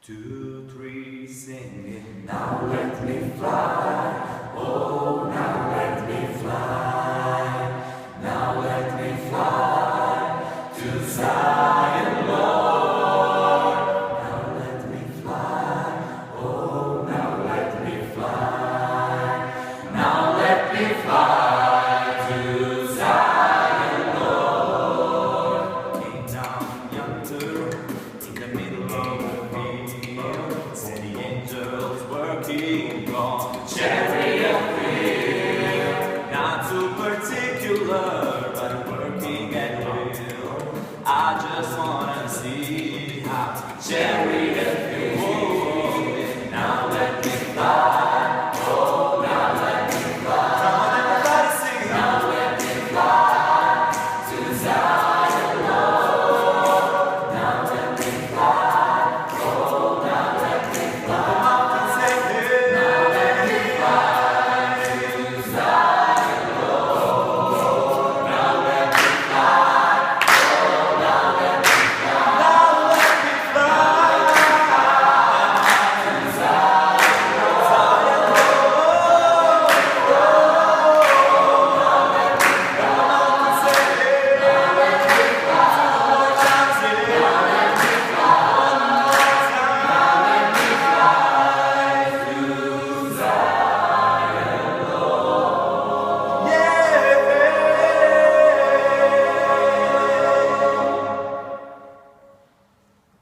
2, 3, sing it. Now let me fly, oh, now let me fly, now let me fly to Zion, Lord. Now let me fly, oh, now let me fly, now let me fly to Zion, Lord. Came down yonder in the middle of the field, said the angels working on the Chariot wheel, not too particular, but working at will. I just wanna see how chariot